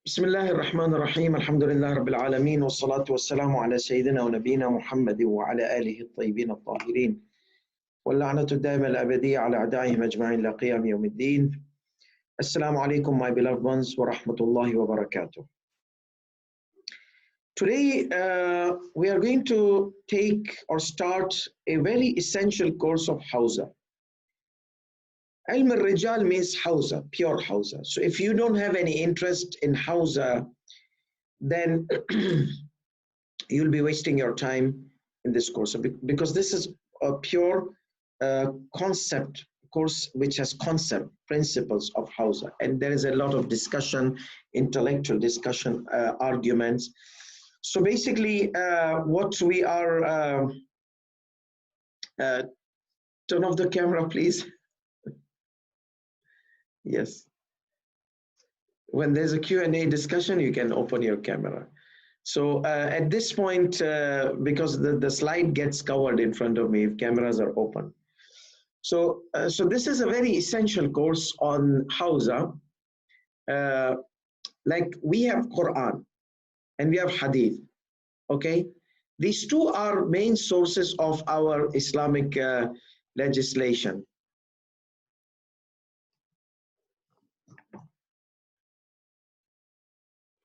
بسم الله الرحمن الرحيم الحمد لله رب العالمين والصلاة والسلام على سيدنا ونبينا محمد وعلى آله الطيبين الطاهرين واللعنة الدائمة الأبدية على أعدائهم أجمعين إلى قيام يوم الدين. Assalamu alaikum, my beloved ones, wa rahmatullahi wa barakatuh. Today we are going to take or start a very essential course of Hausa. Ilm al-Rijal means Hausa, pure Hausa. So if you don't have any interest in Hausa, then you'll be wasting your time in this course, because this is a pure concept course which has concept principles of Hausa, and there is a lot of discussion, intellectual discussion, arguments. So basically what we are turn off the camera please. Yes, when there's a Q&A discussion you can open your camera. So at this point, because the slide gets covered in front of me if cameras are open. So this is a very essential course on Hausa. Like we have Quran and we have Hadith, okay? These two are main sources of our Islamic legislation.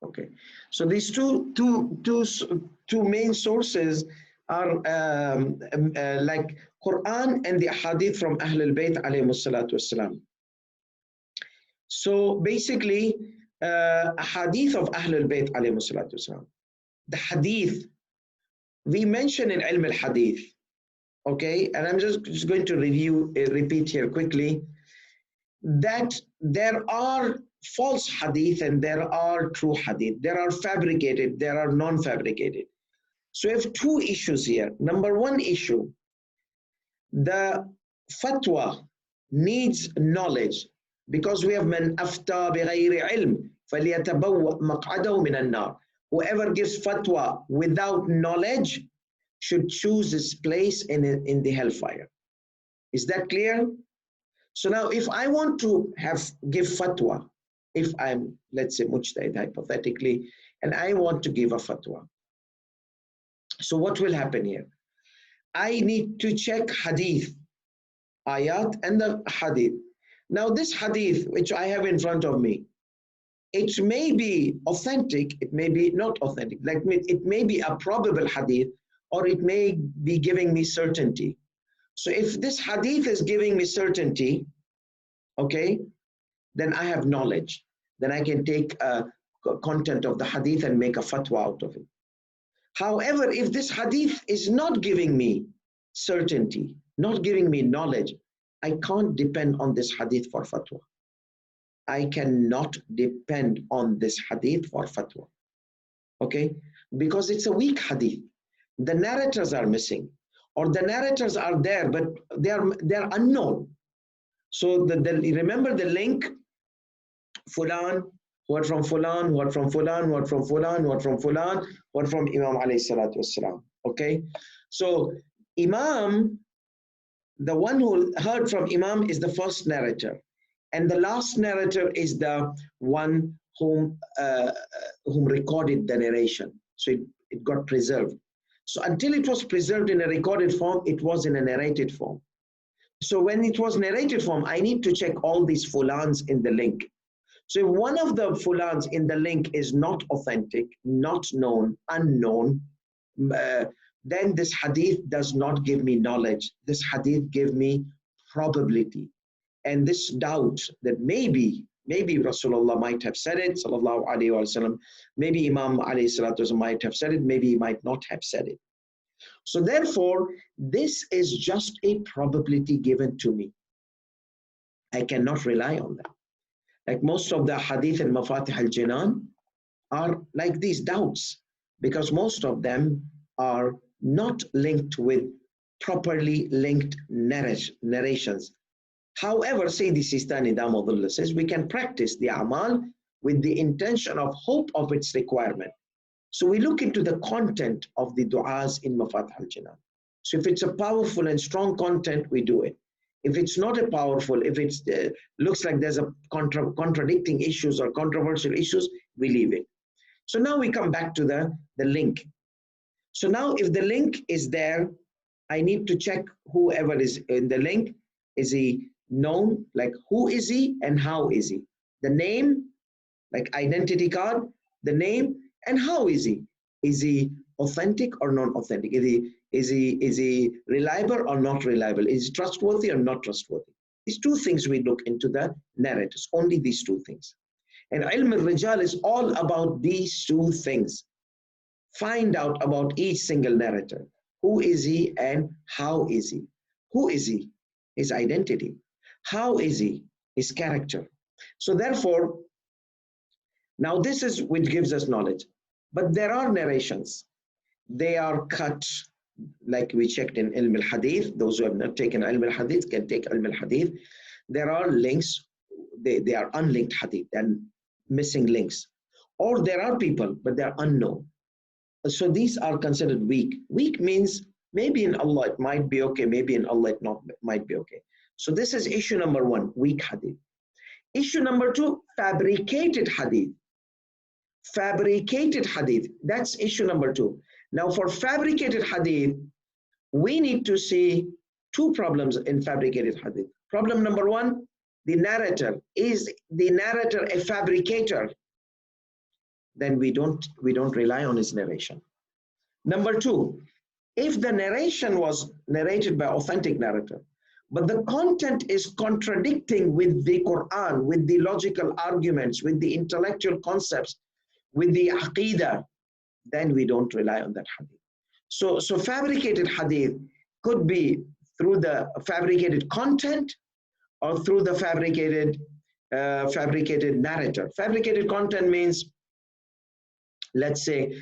Okay, so these two main sources are like Quran and the Hadith from Ahlul Bayt alayhi salatu wassalam. So basically, Hadith of Ahlul Bayt alayhi salatu wassalam. The Hadith we mention in Ilm al-Hadith, okay, and I'm just going to repeat here quickly, that there are false hadith and there are true hadith. There are fabricated, there are non-fabricated. So we have two issues here. Number one issue, the fatwa needs knowledge, because we have man afta bighayri ilm falyatabawwa maq'adahu min an-nar. Whoever gives fatwa without knowledge should choose his place in the hellfire. Is that clear? So now if I want to give fatwa, if I'm, let's say, mujtahid hypothetically, and I want to give a fatwa, so what will happen here? I need to check hadith, ayat and the hadith. Now this hadith which I have in front of me, it may be authentic, it may be not authentic. Like it may be a probable hadith, or it may be giving me certainty. So if this hadith is giving me certainty, okay, then I have knowledge. Then I can take content of the hadith and make a fatwa out of it. However, if this hadith is not giving me certainty, not giving me knowledge, I can't depend on this hadith for fatwa. I cannot depend on this hadith for fatwa, okay? Because it's a weak hadith. The narrators are missing, or the narrators are there, but they're unknown. So remember the link, Fulan, what from Fulan, what from Fulan, what from Fulan, what from Fulan, what from Imam alayhi salatu wassalam. Okay, so Imam, the one who heard from Imam is the first narrator, and the last narrator is the one whom recorded the narration. So it got preserved. So until it was preserved in a recorded form, it was in a narrated form. So when it was narrated form, I need to check all these fulans in the link. So if one of the fulans in the link is not authentic, not known, unknown, then this hadith does not give me knowledge. This hadith gives me probability. And this doubt that maybe Rasulullah might have said it, sallallahu alayhi wa sallam, maybe Imam alayhi salatu wasallam might have said it, maybe he might not have said it. So therefore, this is just a probability given to me. I cannot rely on that. Like most of the hadith and mafatih al-jinan are like these doubts, because most of them are not linked with properly linked narrations. However, Sayyidi Sistani Damodullah says we can practice the amal with the intention of hope of its requirement. So we look into the content of the du'as in Mafatih al-Jinan. So if it's a powerful and strong content, we do it. If it's not a powerful, if it looks like there's a contradicting issues or controversial issues, we leave it. So now we come back to the link. So now if the link is there, I need to check whoever is in the link. Is he known? Like who is he and how is he? The name, like identity card, the name, and how is he? Is he authentic or non-authentic? Is he reliable or not reliable? Is he trustworthy or not trustworthy? These two things we look into the narrators, only these two things. And Ilm al-Rijal is all about these two things. Find out about each single narrator. Who is he and how is he? Who is he? His identity. How is he? His character. So therefore, now this is which gives us knowledge. But there are narrations. They are cut, like we checked in Ilm al-Hadith. Those who have not taken Ilm al-Hadith can take Ilm al-Hadith. There are links. They are unlinked hadith and missing links. Or there are people, but they're unknown. So these are considered weak. Weak means maybe in Allah it might be okay, maybe in Allah it might be okay. So this is issue number one, weak hadith. Issue number two, fabricated hadith. Fabricated hadith, that's issue number two. Now for fabricated hadith, we need to see two problems in fabricated hadith. Problem number one, the narrator. Is the narrator a fabricator? Then we don't rely on his narration. Number two, if the narration was narrated by authentic narrator, but the content is contradicting with the Quran, with the logical arguments, with the intellectual concepts, with the aqidah, then we don't rely on that hadith. So fabricated hadith could be through the fabricated content or through the fabricated narrator. Fabricated content means, let's say,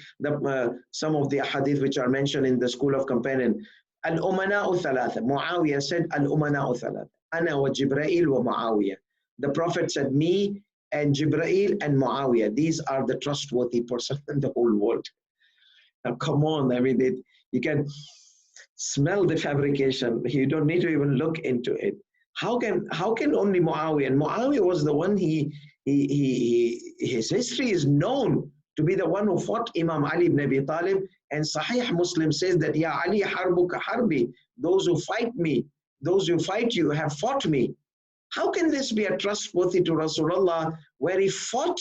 some of the hadith which are mentioned in the school of companion. Al-Umana'u Thalatha. Muawiyah said, Al-Umana'u Thalatha. Ana wa Jibreel wa Muawiyah. The Prophet said, me and Jibreel and Muawiyah. These are the trustworthy persons in the whole world. Now, come on, I mean, you can smell the fabrication. You don't need to even look into it. How can only Muawiyah? And Muawiyah was the one, his history is known to be the one who fought Imam Ali ibn Abi Talib, and Sahih Muslim says that, Ya Ali harbuka harbi, those who fight me, those who fight you have fought me. How can this be a trustworthy to Rasulullah, where he fought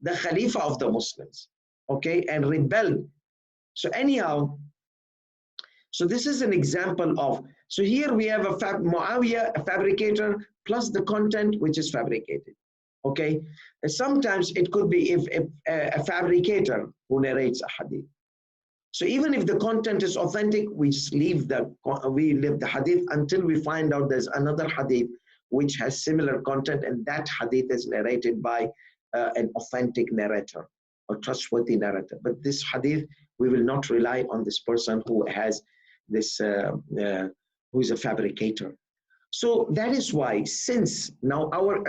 the Khalifa of the Muslims, okay, and rebelled? So anyhow, so this is an example of, so here we have a Muawiyah, a fabricator, plus the content which is fabricated. Okay, and sometimes it could be if a fabricator who narrates a hadith. So even if the content is authentic, we leave the hadith until we find out there's another hadith which has similar content, and that hadith is narrated by an authentic narrator or trustworthy narrator. But this hadith, we will not rely on this person who has this, who is a fabricator. So that is why, since now our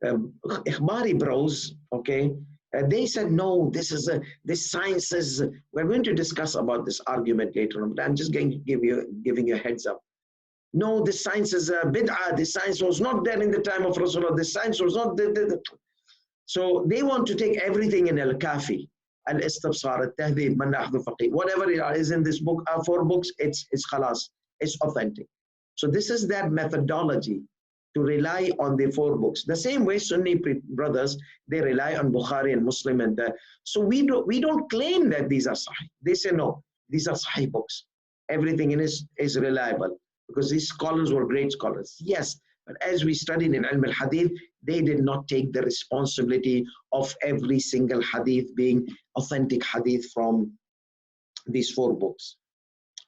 Ikhbari bros, okay, they said, no, this science is, we're going to discuss about this argument later on, but I'm just going to giving you a heads up. No, this science is a bid'ah, this science was not there in the time of Rasulullah, this science was not there. So they want to take everything in Al-Kafi, Al-Istabsar, Al-Tahdhib, Man Ahdhu Faqih, whatever it is in this book, 4 books, it's khalas, it's authentic. So this is their methodology, to rely on the 4 books. The same way Sunni brothers, they rely on Bukhari and Muslim, and so we don't claim that these are Sahih. They say no, these are Sahih books. Everything in it is reliable, because these scholars were great scholars. Yes, but as we studied in Ilm al-Hadith, they did not take the responsibility of every single hadith being authentic hadith from these 4 books.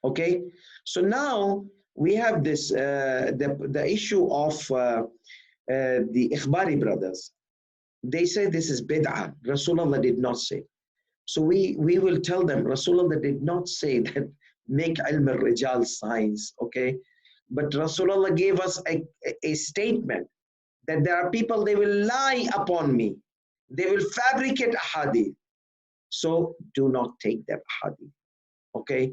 Okay, so now we have this the issue of the Ikhbari brothers. They say this is bid'ah. Rasulullah did not say. So we will tell them Rasulullah did not say that make ilm al-rijal science, okay? But Rasulullah gave us a statement that there are people, they will lie upon me. They will fabricate a hadith. So do not take that hadith, okay?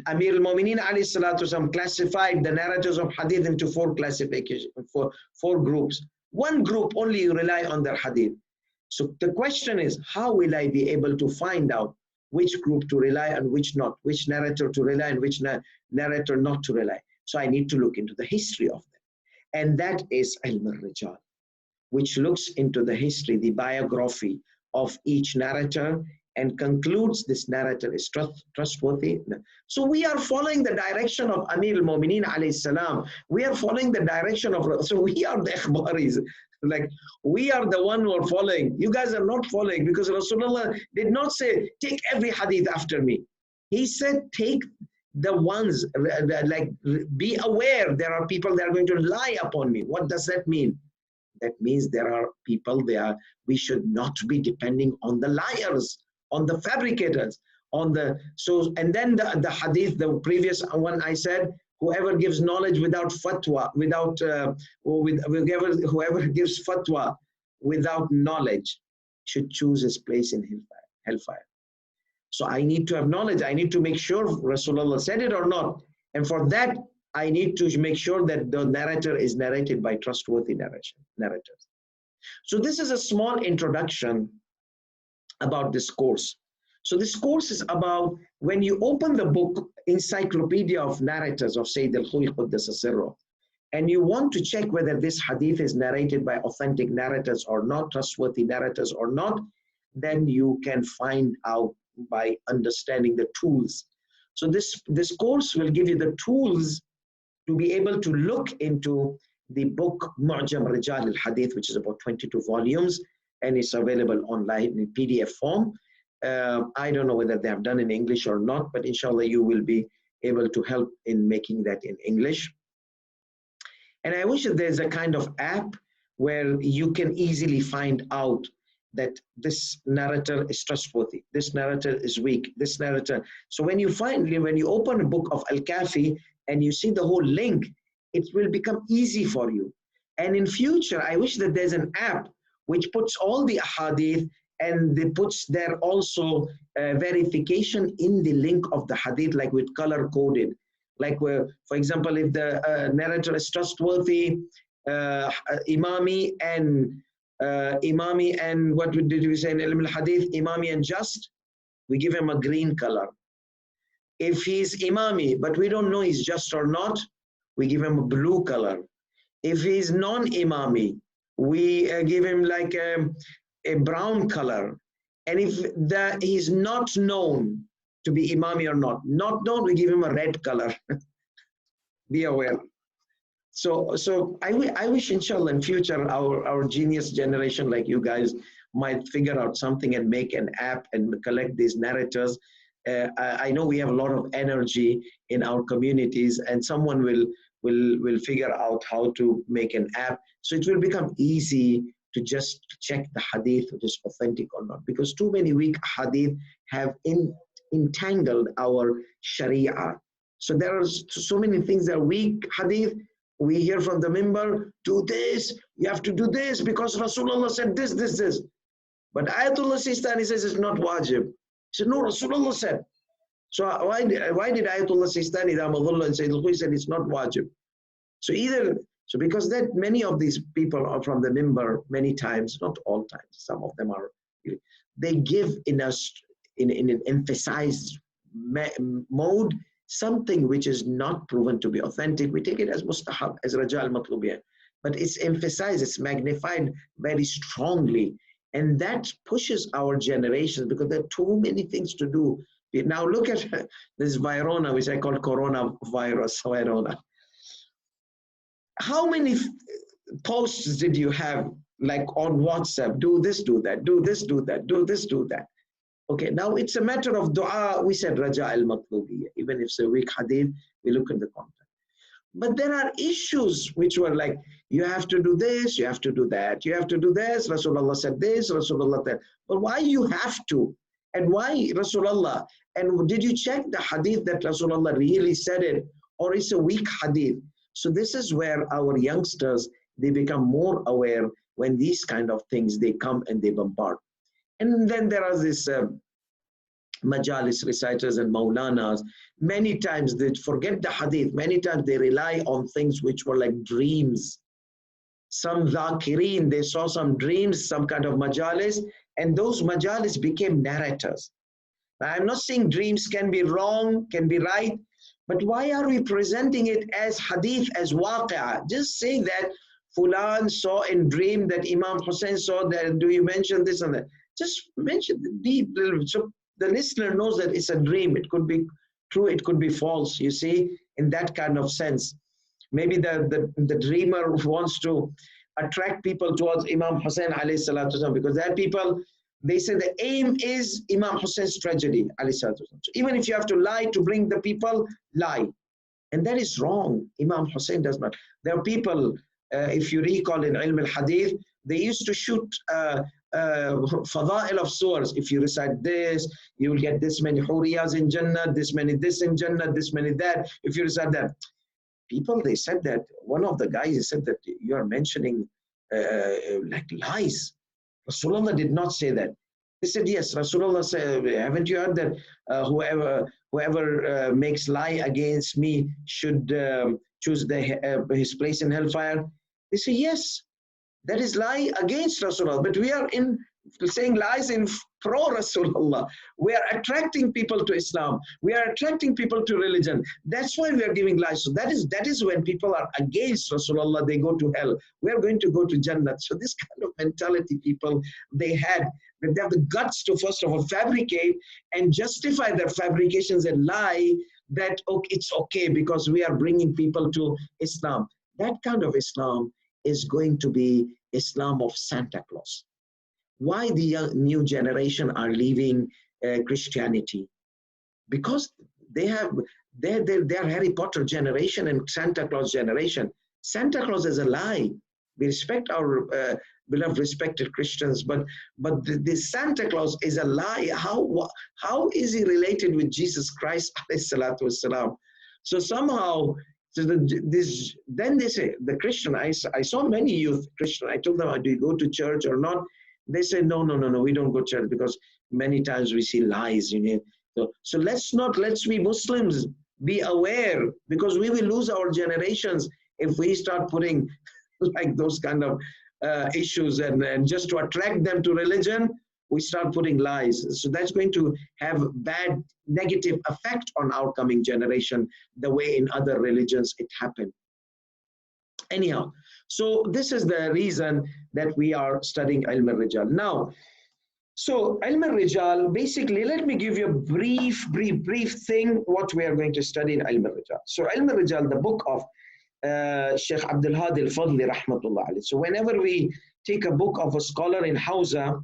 Amir al-Mu'mineen alayhi salatu wasalam classified the narrators of hadith into four classifications, four groups. One group only rely on their hadith. So the question is, how will I be able to find out which group to rely on, which not, which narrator to rely on, which narrator not to rely? So I need to look into the history of them. And that is ilm al-rijal, which looks into the history, the biography of each narrator, and concludes this narrator is trustworthy. So we are following the direction of Amir al-Mu'mineen alayhi salam. We are following the direction of, so we are the ikhbaris. Like, we are the one who are following. You guys are not following, because Rasulullah did not say, take every hadith after me. He said, take the ones, like, be aware there are people that are going to lie upon me. What does that mean? That means there are people there. We should not be depending on the liars, on the fabricators, on the, so, and then the hadith, the previous one I said, whoever gives knowledge without fatwa, whoever gives fatwa without knowledge should choose his place in hellfire. So I need to have knowledge. I need to make sure Rasulullah said it or not. And for that, I need to make sure that the narrator is narrated by trustworthy narrators. So this is a small introduction about this course. So this course is about, when you open the book, Encyclopedia of Narrators of Sayyid al-Khuy Quddasa Sirruh, and you want to check whether this hadith is narrated by authentic narrators or not, trustworthy narrators or not, then you can find out by understanding the tools. So this course will give you the tools to be able to look into the book Mu'jam Rijal al-Hadith, which is about 22 volumes, and it's available online in PDF form. I don't know whether they have done in English or not, but inshallah you will be able to help in making that in English. And I wish that there's a kind of app where you can easily find out that this narrator is trustworthy, this narrator is weak, this narrator. So when you open a book of Al-Kafi and you see the whole link, it will become easy for you. And in future, I wish that there's an app which puts all the hadith, and they puts there also verification in the link of the hadith, like with color coded. Like where, for example, if the narrator is trustworthy, imami and what did we say in ilm al-hadith? Imami and just, we give him a green color. If he's imami, but we don't know he's just or not, we give him a blue color. If he's non-imami, we give him like a brown color. And if he's not known to be imami or not known, we give him a red color. Be aware. So I wish, inshallah, in future, our genius generation like you guys might figure out something and make an app and collect these narrators. I know we have a lot of energy in our communities, and someone will figure out how to make an app. So it will become easy to just check the hadith, which is authentic or not, because too many weak hadith have entangled our sharia. So there are so many things that are weak hadith. We hear from the mimbar, do this, you have to do this because Rasulullah said this. But Ayatollah Sistani says it's not wajib. He said, no, Rasulullah said. So why did Ayatollah Sistani, Rahmatullah, and Sayyid al-Khuy said it's not wajib? So because that many of these people are from the mimbar, many times, not all times, some of them are, they give in an emphasized mode something which is not proven to be authentic. We take it as mustahab, as raja'al matlubiyah, but it's emphasized, it's magnified very strongly, and that pushes our generations because there are too many things to do. Now look at this virona, which I call coronavirus, virona. How many posts did you have, like on WhatsApp? Do this, do that, do this, do that, do this, do that. Okay, now it's a matter of dua. We said raja al-matlubiyya. Even if it's a weak hadith, we look at the content. But there are issues which were like, you have to do this, you have to do that, you have to do this, Rasulullah said this, Rasulullah said. But why you have to? And why Rasulullah? And did you check the hadith that Rasulullah really said it? Or it's a weak hadith? So this is where our youngsters, they become more aware when these kind of things, they come and they bombard. And then there are this majalis reciters and maulanas, many times they forget the hadith, many times they rely on things which were like dreams. Some dhakirin, they saw some dreams, some kind of majalis, and those majalis became narrators. Now, I'm not saying dreams can be wrong, can be right, but why are we presenting it as hadith, as waqi'ah? Just say that Fulan saw in dream that Imam Hussein saw that, do you mention this and that? Just mention the deep, so the listener knows that it's a dream. It could be true, it could be false, you see, in that kind of sense. Maybe the dreamer wants to attract people towards Imam Hussein alayhi salatu wasalam, because there are people, they say the aim is Imam Hussein's tragedy alayhi salatu wasalam. So even if you have to lie to bring the people, lie. And that is wrong. Imam Hussein does not. There are people, if you recall in Ilm al-Hadith, they used to shoot fada'il of surahs. If you recite this, you will get this many huriyas in Jannah, this many this in Jannah, this many that. If you recite that. People, they said that, one of the guys said that you are mentioning like lies. Rasulullah did not say that. They said, yes, Rasulullah said, haven't you heard that whoever makes lie against me should choose his place in hellfire? They say, yes, that is lie against Rasulullah. But we are saying lies in pro Rasulullah. We are attracting people to Islam. We are attracting people to religion. That's why we are giving lies. So that is when people are against Rasulullah, they go to hell. We are going to go to Jannah. So this kind of mentality people, they have the guts to first of all fabricate and justify their fabrications and lie that it's okay because we are bringing people to Islam. That kind of Islam is going to be Islam of Santa Claus. Why the new generation are leaving Christianity? Because they're Harry Potter generation and Santa Claus generation. Santa Claus is a lie. We respect our beloved, respected Christians, but the Santa Claus is a lie. How is he related with Jesus Christ, alayhi salatu wasalam? So somehow, then they say, the Christian, I saw many youth Christian, I told them, do you go to church or not? They say, no, we don't go to church because many times we see lies. So let's we Muslims be aware, because we will lose our generations if we start putting like those kind of issues and just to attract them to religion, we start putting lies. So that's going to have bad negative effect on our coming generation, the way in other religions it happened. Anyhow, so this is the reason that we are studying Ilm al-Rijal. Now, so Ilm al-Rijal, basically, let me give you a brief thing what we are going to study in Ilm al-Rijal. So Ilm al-Rijal, the book of Sheikh Abdul Hadi al-Fadli rahmatullah alayhi. So whenever we take a book of a scholar in Hausa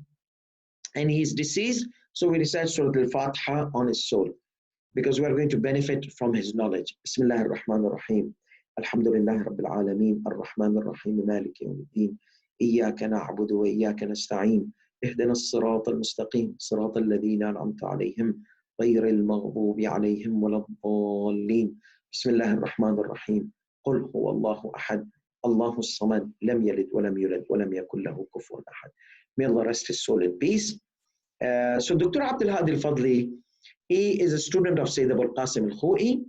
and he is deceased, so we recite Surah Al-Fatiha on his soul, because we are going to benefit from his knowledge. Bismillah ar-Rahman ar-Rahim. Alhamdulillah Rabbil Alameen, Ar-Rahman ar-Rahim, Malik yawmiddin, Iyyaka na'budu wa iyyaka nasta'een, Ihdina as-sirata al-mustaqim, sirata alladhina an'amta alayhim, ghayri al-maghdubi alayhim wala-d-dallin. Bismillah ar-Rahman ar-Rahim. Qul huwa Allahu ahad, Allahu as-samad, lam yalid wa lam yulad wa lam yakul lahu kufuwan ahad. May Allah rest his soul in peace. So Dr. Abdul Hadi al-Fadli, he is a student of Sayyid Abul Qasim al-Khoi,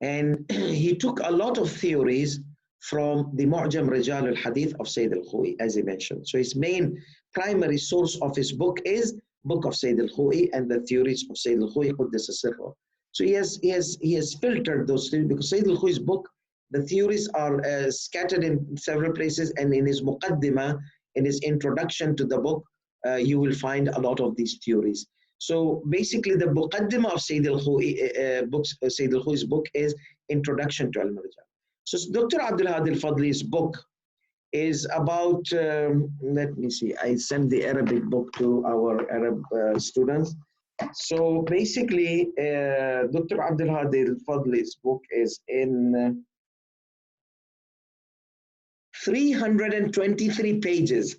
and he took a lot of theories from the Mu'jam Rijal al-Hadith of Sayyid al-Khoi, as he mentioned. So his main primary source of his book is book of Sayyid al-Khoi and the theories of Sayyid al-Khoi, Quddis Sirruh. So he has filtered those things, because Sayyid al-Khoi's book, the theories are scattered in several places, and in his Muqaddimah, in his introduction to the book, you will find a lot of these theories. So basically, the Muqaddimah of Sayyid al-Khoi's book is Introduction to Al-Rijal. So Dr. Abdul Hadi al-Fadli's book is about, let me see, I sent the Arabic book to our Arab students. So basically, Dr. Abdul Hadi al-Fadli's book is in 323 pages.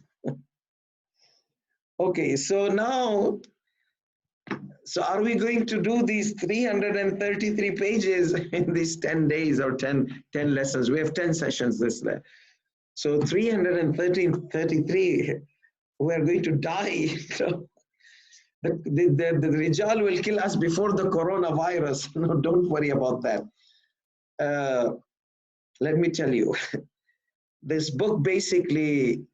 Okay, so now, so are we going to do these 333 pages in these 10 days or 10 lessons? We have 10 sessions this day. So 333, we are going to die. So the Rijal will kill us before the coronavirus. No, don't worry about that. Let me tell you, this book basically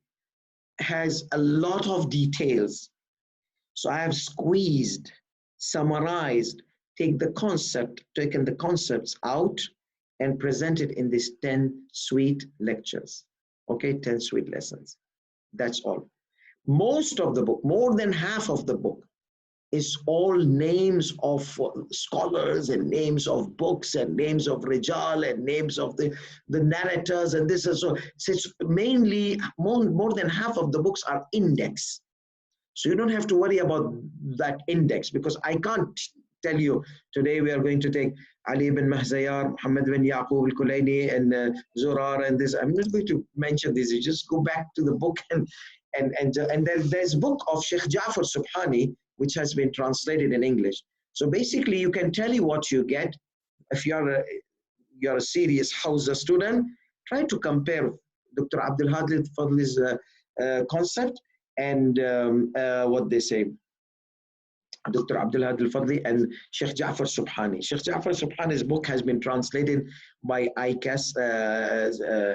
has a lot of details. So I have squeezed, summarized, taken the concepts out and presented in these 10 sweet lectures. Okay, 10 sweet lessons. That's all. Most of the book, more than half of the book, is all names of scholars and names of books and names of Rijal and names of the narrators, and this is so it's mainly more than half of the books are index. So you don't have to worry about that index, because I can't tell you today we are going to take Ali ibn Mahzayar, Muhammad bin Yaqub al-Kulayni, and Zurar and this. I'm not going to mention this. You just go back to the book and there's a book of Sheikh Ja'far Subhani which has been translated in English. So basically, you can tell you what you get. If you're a serious Hausa student, try to compare Dr. Abdul Hadi Fadli's concept and what they say, Dr. Abdul Hadi Fadli and Sheikh Ja'far Subhani. Sheikh Ja'far Subhani's book has been translated by ICAS,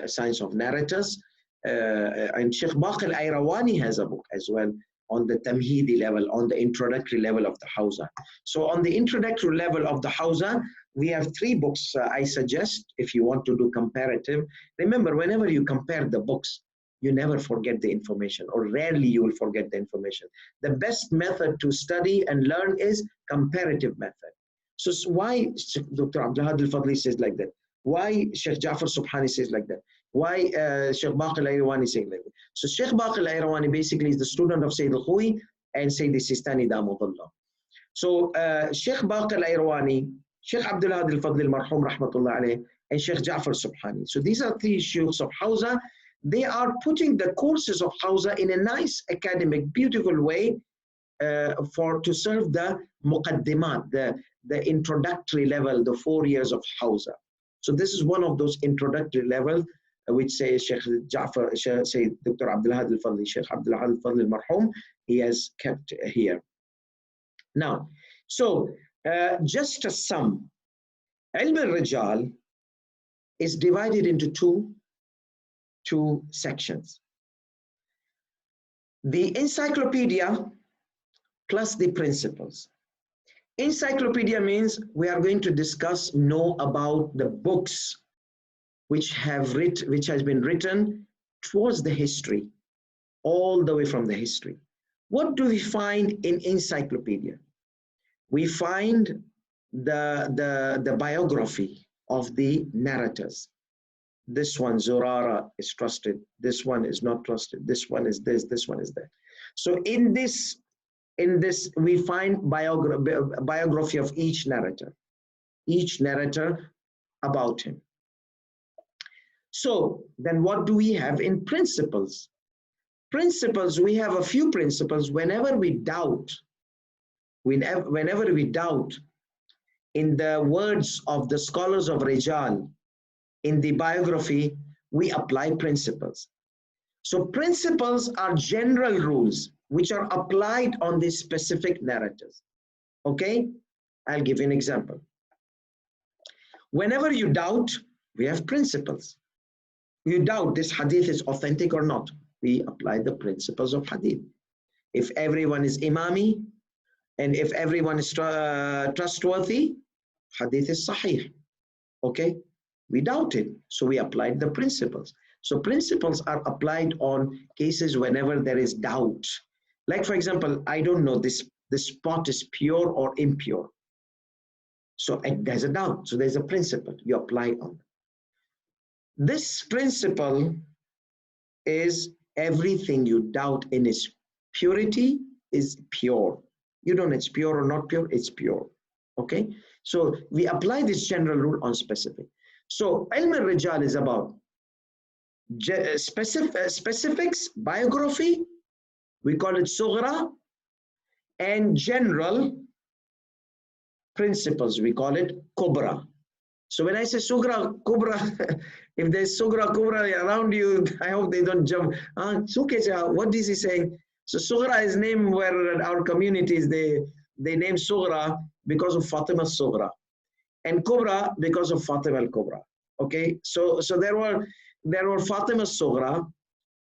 Science of Narrators, and Sheikh Baqi al-Ayrawani has a book as well on the Tamhidi level, on the introductory level of the Hausa. So on the introductory level of the Hausa, we have 3 books I suggest if you want to do comparative. Remember, whenever you compare the books, you never forget the information, or rarely you will forget the information. The best method to study and learn is comparative method. So why Dr. Abdul Hadi al-Fadli says like that? Why Sheikh Ja'far Subhani says like that? Why Sheikh Baqi al-Ayrawani saying like that? So Sheikh Baqi al-Ayrawani basically is the student of Sayyid al-Khawi and Sayyid al-Sistani Damudullah. So Sheikh Baqi al-Ayrawani, Sheikh Abdul Hadi al-Fadli al-Marhum Rahmatullah alayh, and Sheikh Ja'far Subhani. So these are 3 sheikhs of Hausa. They are putting the courses of Hausa in a nice academic, beautiful way to serve the muqaddimat, the introductory level, the 4 years of Hausa. So this is one of those introductory levels which say Sheikh Ja'far, say Dr. Abdul Hadi al-Fadli, Sheikh Abdul Hadi al-Fadli al-Marhum, he has kept here. Now, so just a sum, Ilm al-Rijal is divided into two sections. The encyclopedia plus the principles. Encyclopedia means we are going to know about the books which has been written towards the history, all the way from the history. What do we find in encyclopedia? We find the biography of the narrators. This one, Zurara, is trusted. This one is not trusted. This one is this one is that. So in this we find biography of each narrator about him. So then what do we have in principles? Principles, we have a few principles. Whenever we doubt in the words of the scholars of Rijal, in the biography, we apply principles. So principles are general rules which are applied on the specific narrators. Okay, I'll give you an example. Whenever you doubt, we have principles. You doubt this hadith is authentic or not, we apply the principles of hadith. If everyone is imami and if everyone is trustworthy, hadith is sahih. Okay, we doubt it, so we applied the principles. So principles are applied on cases whenever there is doubt. Like for example, I don't know this pot is pure or impure. So there's a doubt. So there's a principle you apply on. This principle is everything you doubt in its purity is pure. You don't know it's pure or not pure, it's pure. Okay? So we apply this general rule on specific. So Ilm al-Rijal is about specifics, biography, we call it Sughra, and general principles, we call it Kubra. So when I say Sughra, Kubra, if there's Sughra, Kubra around you, I hope they don't jump. What is he saying? So Sughra is named where our communities, they name Sughra because of Fatima Sughra, and Kubra because of Fatima al-Kubra. Okay, so there were Fatima Sughra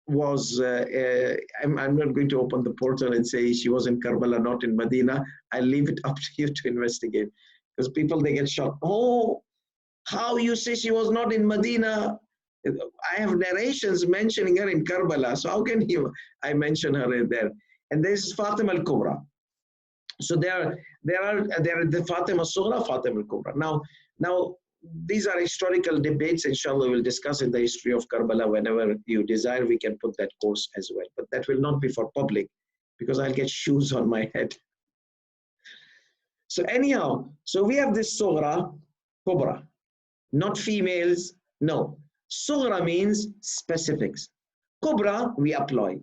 was, I'm not going to open the portal and say she was in Karbala, not in Medina. I'll leave it up to you to investigate, because people, they get shocked. Oh, how you say she was not in Medina? I have narrations mentioning her in Karbala, so how can I mention her there? And this is Fatima al-Kubra. So there are the Fatima Sughra, Fatima al-Kubra. Now these are historical debates. Inshallah, we'll discuss in the history of Karbala whenever you desire. We can put that course as well, but that will not be for public because I'll get shoes on my head. So anyhow, so we have this Sughra, Kubra, not females. No, Sughra means specifics. Kubra, we apply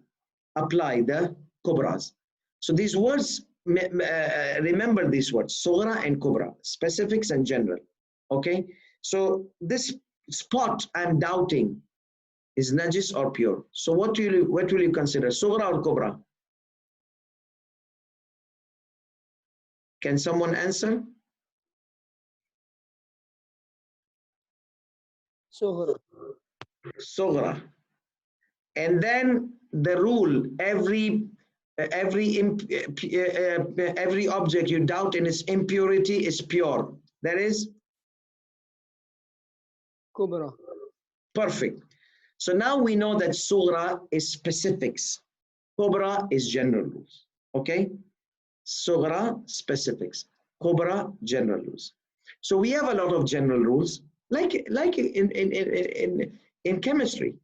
the Kubras. So these words, remember these words, Sughra and Kubra, specifics and general. Okay, so this spot I'm doubting is najis or pure. So what will you consider, Sughra or Kubra? Can someone answer? Sughra. Sughra. And then the rule, every object you doubt in its impurity is pure. That is Kubra. Perfect. So now we know that Sughra is specifics. Kubra is general rules. Okay? Sughra, specifics. Kubra, general rules. So we have a lot of general rules, like in chemistry.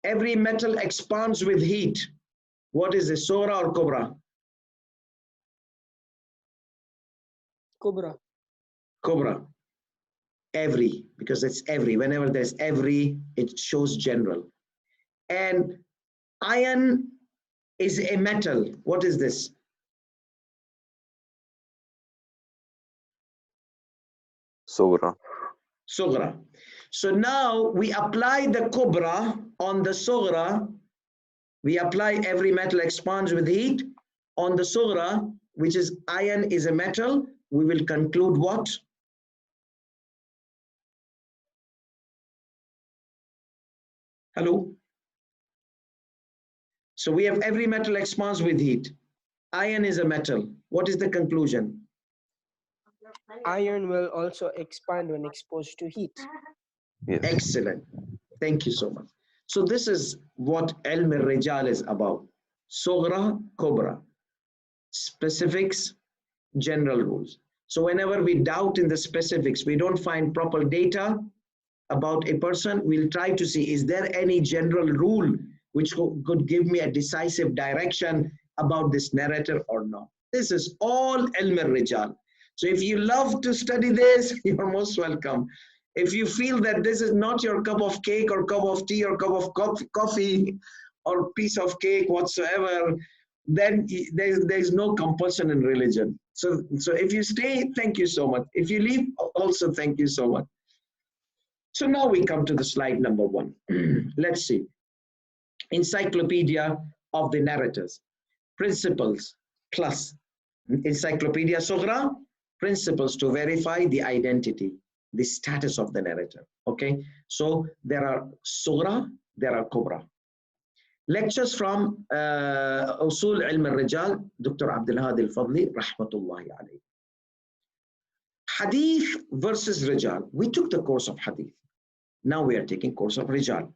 Every metal expands with heat. What is this, Sughra or Kubra? Kubra. Kubra. Every, because it's every. Whenever there's every, it shows general. And iron is a metal. What is this? Sughra. Sughra. So now we apply the Kubra on the Sughra. We apply every metal expands with heat on the Sughra, which is iron is a metal. We will conclude what? Hello? So we have every metal expands with heat. Iron is a metal. What is the conclusion? Iron will also expand when exposed to heat. Yes. Excellent. Thank you so much. So this is what Ilm al-Rijal is about. Sughra, Kubra. Specifics, general rules. So whenever we doubt in the specifics, we don't find proper data about a person, we'll try to see, is there any general rule which could give me a decisive direction about this narrator or not? This is all Ilm al-Rijal. So if you love to study this, you're most welcome. If you feel that this is not your cup of cake or cup of tea or cup of coffee or piece of cake whatsoever, then there's no compulsion in religion. So if you stay, thank you so much. If you leave, also thank you so much. So now we come to the slide number 1. Let's see. Encyclopedia of the narrators. Principles plus Encyclopedia Sughra, principles to verify the identity, the status of the narrator. Okay, so there are Sughra, there are Kubra. Lectures from Usul Ilm al-Rijal, Dr. Abdul Hadi al-Fadli, rahmatullahi alayhi. Hadeeth versus Rijal. We took the course of Hadeeth. Now we are taking course of Rijal.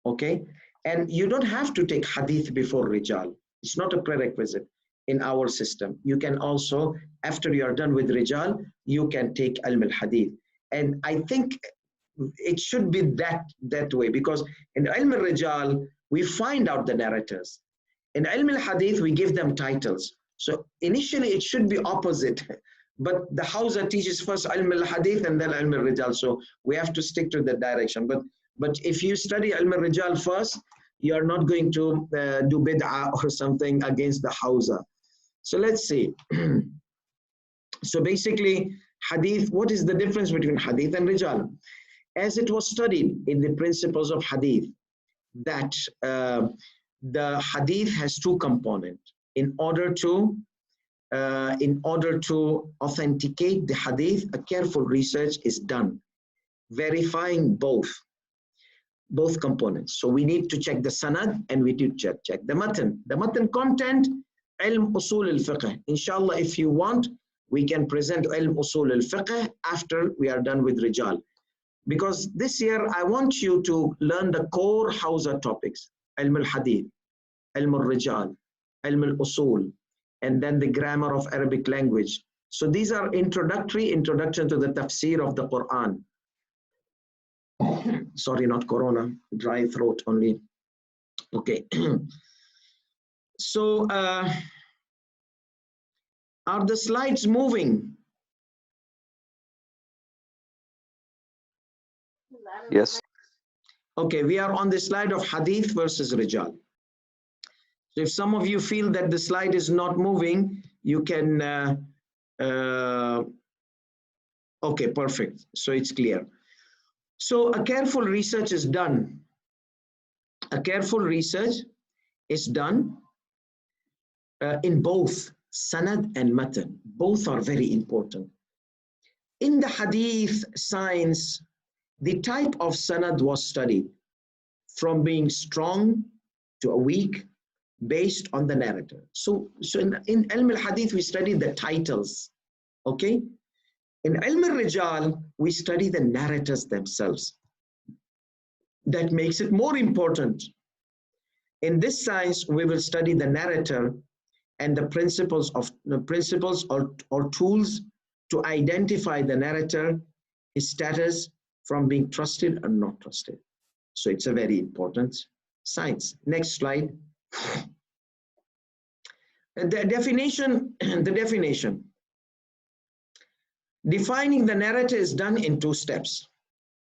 Okay, and you don't have to take Hadeeth before Rijal. It's not a prerequisite in our system. You can also, after you are done with Rijal, you can take Ilm al-Hadith. And I think it should be that way, because in Ilm al-Rijal, we find out the narrators. In Ilm al-Hadith, we give them titles. So initially it should be opposite, but the Hausa teaches first Ilm al-Hadith and then Ilm al-Rijal. So we have to stick to that direction. But if you study Ilm al-Rijal first, you're not going to do bid'ah or something against the Hausa. So let's see. So basically, Hadith, what is the difference between Hadith and Rijal? As it was studied in the principles of Hadith, that the hadith has two components. In order to authenticate the hadith, a careful research is done, verifying both components. So we need to check the sanad and we need to check the matan. The matan content, ilm usul al-fiqh. Inshallah, if you want, we can present ilm usul al-fiqh after we are done with Rijal. Because this year, I want you to learn the core Hausa topics, ilm al-hadith, ilm al-rijal, ilm al-usul, and then the grammar of Arabic language. So these are introduction to the tafsir of the Quran. Sorry, not corona, dry throat only. Okay. So are the slides moving? Yes. Okay, we are on the slide of Hadith versus Rijal. So if some of you feel that the slide is not moving, you can, okay, perfect. So it's clear. So a careful research is done. A careful research is done in both sanad and matan. Both are very important. In the hadith science, the type of sanad was studied from being strong to a weak based on the narrator. So in Ilm al-Hadith, we study the titles, okay? In Ilm al-Rijal, we study the narrators themselves. That makes it more important. In this science, we will study the narrator and the principles or tools to identify the narrator, his status from being trusted or not trusted. So it's a very important science. Next slide. The definition. Defining the narrator is done in two steps.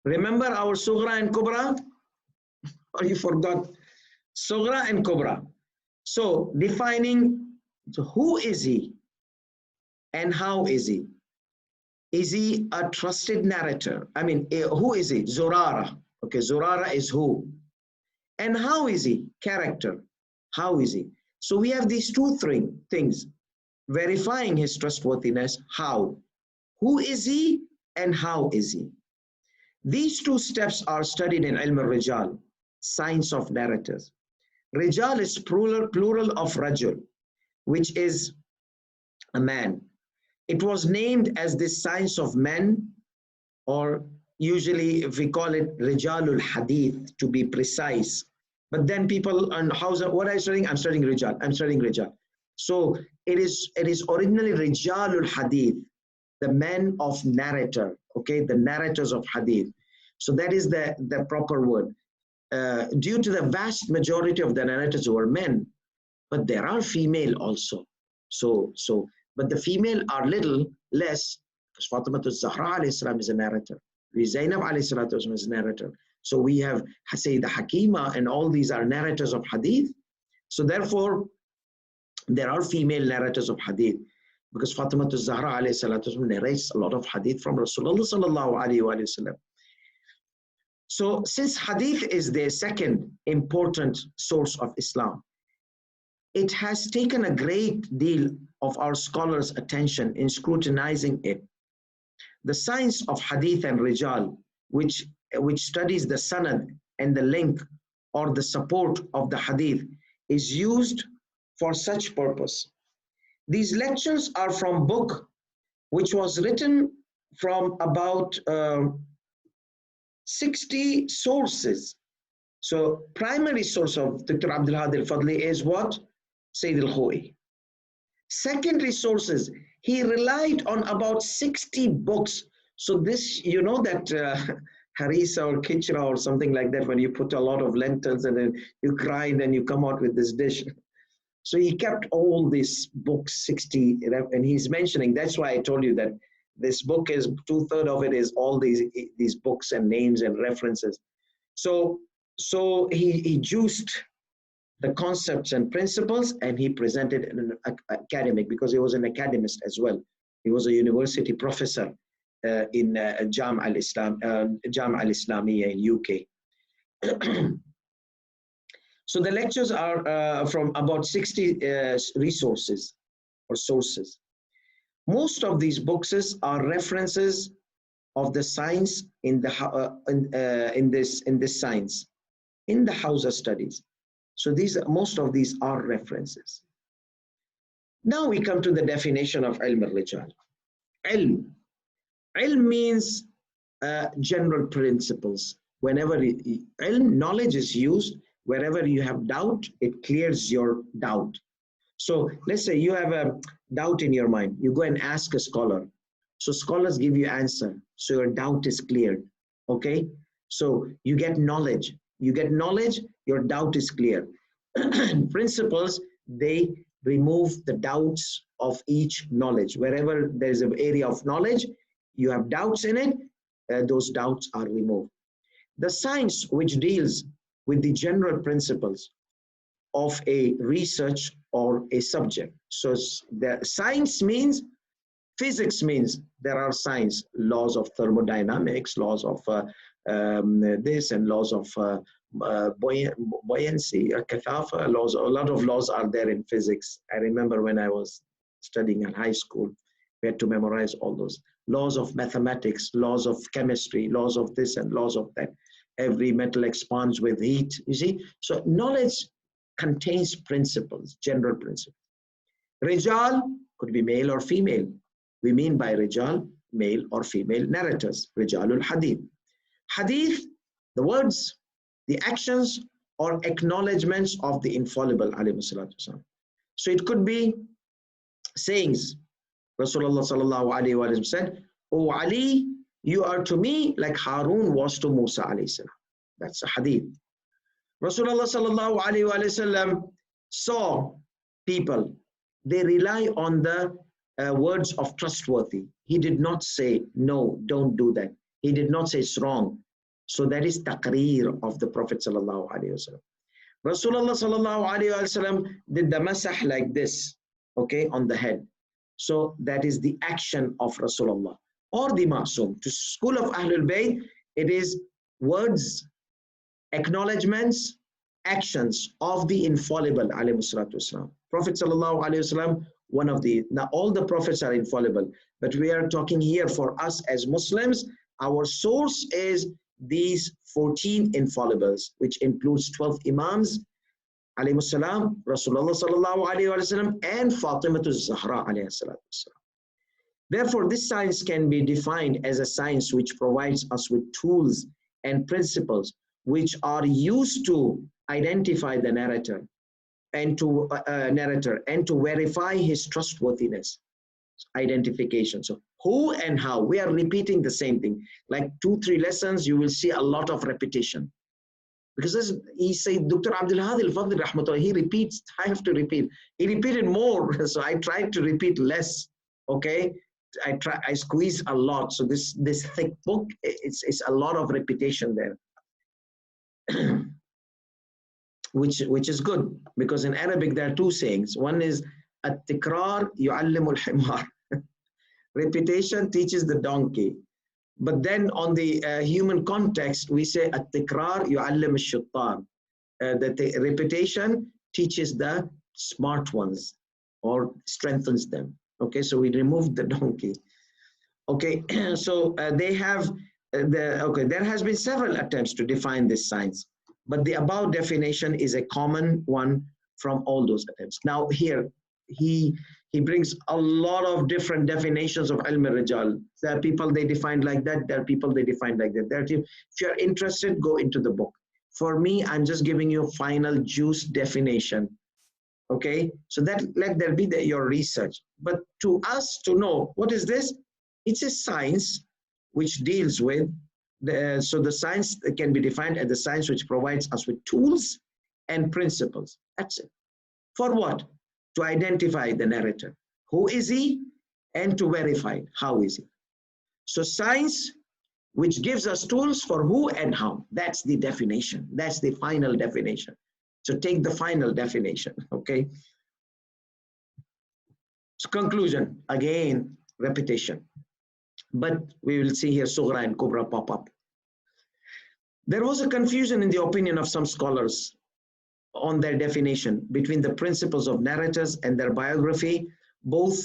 Remember our Sughra and Kubra? Or you forgot? Sughra and Kubra. So defining, so who is he and how is he? Is he a trusted narrator? I mean, who is he? Zurara. Okay, Zurara is who. And how is he? Character. How is he? So we have these two things. Verifying his trustworthiness. How? Who is he and how is he? These two steps are studied in Ilm al-Rijal, science of narrators. Rijal is plural of Rajul, which is a man. It was named as the science of men, or usually if we call it Rijalul Hadith to be precise. But then people on Hausa, what are you studying? I'm studying Rijal. I'm studying Rijal. So it is originally Rijalul Hadith, the men of narrator, okay, the narrators of Hadith. So that is the proper word. Due to the vast majority of the narrators were men, but there are female also. But the female are little less, because Fatima al-Zahra alayhi salam is a narrator. Zainab alayhi salatu is a narrator. So we have Sayyidah Hakima, and all these are narrators of Hadith. So therefore, there are female narrators of Hadith, because Fatima al-Zahra alayhi salatu narrates a lot of Hadith from Rasulullah sallallahu alayhi wa sallam. So since Hadith is the second important source of Islam, it has taken a great deal of our scholars' attention in scrutinizing it. The science of Hadith and Rijal, which studies the sanad and the link or the support of the Hadith, is used for such purpose. These lectures are from a book which was written from about 60 sources. So primary source of Dr. Abdul Hadi al-Fadli is what? Sayyid al-Khoi. Secondary sources, he relied on about 60 books. So this, you know that harissa or kichra or something like that, when you put a lot of lentils and then you grind and you come out with this dish. So he kept all these books, 60, and he's mentioning, that's why I told you that this book is, 2/3 of it is all these books and names and references. So he juiced the concepts and principles, and he presented in an academic, because he was an academist as well. He was a university professor in Jam al-Islamiyya in UK. So the lectures are from about 60 resources or sources. Most of these books are references of the science in this science in the Hausa studies. So most of these are references. Now we come to the definition of ilm al-rijal. Ilm means general principles. Whenever knowledge is used, wherever you have doubt, it clears your doubt. So let's say you have a doubt in your mind, you go and ask a scholar. So scholars give you answer, so your doubt is cleared. Okay, so you get knowledge. You get knowledge, your doubt is clear. Principles, they remove the doubts of each knowledge. Wherever there is an area of knowledge, you have doubts in it, those doubts are removed. The science which deals with the general principles of a research or a subject. So the science means, physics means there are science, laws of thermodynamics, laws of this and laws of buoyancy, kathafa, laws, a lot of laws are there in physics. I remember when I was studying in high school, we had to memorize all those. Laws of mathematics, laws of chemistry, laws of this and laws of that. Every metal expands with heat, you see. So knowledge contains principles, general principles. Rijal could be male or female. We mean by Rijal, male or female narrators. Rijalul Hadeeth. Hadeeth, the words, the actions or acknowledgements of the infallible alayhi salatu wasalam. So it could be sayings. Rasulullah sallallahu alayhi wa said, "O Ali, you are to me like Harun was to Musa alayhi salam." That's a hadith. Rasulullah sallallahu alayhi wa sallam saw people, they rely on the words of trustworthy. He did not say, no, don't do that. He did not say it's wrong. So that is taqreer of the Prophet sallallahu alayhi wa sallam. Rasulullah sallallahu alayhi wa sallam did the masah like this, okay, on the head. So that is the action of Rasulullah or the Ma'sum. To school of Ahlul Bayt, it is words, acknowledgements, actions of the infallible alayhi salatu wasalam. Prophet sallallahu alayhi wasallam, one of the, now all the prophets are infallible, but we are talking here for us as Muslims, our source is these 14 infallibles, which includes 12 Imams, alayhi salam, Rasulullah sallallahu alayhi wa sallam, and Fatimatu Zahra alayhi salatu wasalam. Therefore, this science can be defined as a science which provides us with tools and principles which are used to identify the narrator and to verify his trustworthiness. Identification. So who and how, we are repeating the same thing. Like 2-3 lessons, you will see a lot of repetition. Because as he said, Dr. Abdul Hadi al-Fadl rahmatullah, he repeats, I have to repeat. He repeated more, so I tried to repeat less, okay? I squeeze a lot. So this thick book, it's a lot of repetition there. which is good, because in Arabic there are 2 sayings. One is at-tikrar yu'allimu al-himar. Repetition teaches the donkey. But then on the human context, we say at-tikrar yu'allim al-shittan. That the repetition teaches the smart ones or strengthens them. Okay, so we removed the donkey. Okay, so they have there has been several attempts to define this science, but the above definition is a common one from all those attempts. Now here he brings a lot of different definitions of ilm al-rijal. There are people they define like that, there are people they define like that. If you're interested, go into the book. For me, I'm just giving you a final juice definition. Okay, so that let there be your research. But to us to know what is this, it's a science which deals with so the science can be defined as the science which provides us with tools and principles. That's it. For what? To identify the narrator. Who is he? And to verify how is he. So science which gives us tools for who and how. That's the definition. That's the final definition. So take the final definition, okay? So conclusion, again, repetition. But we will see here Sughra and Kubra pop up. There was a confusion in the opinion of some scholars on their definition between the principles of narrators and their biography. Both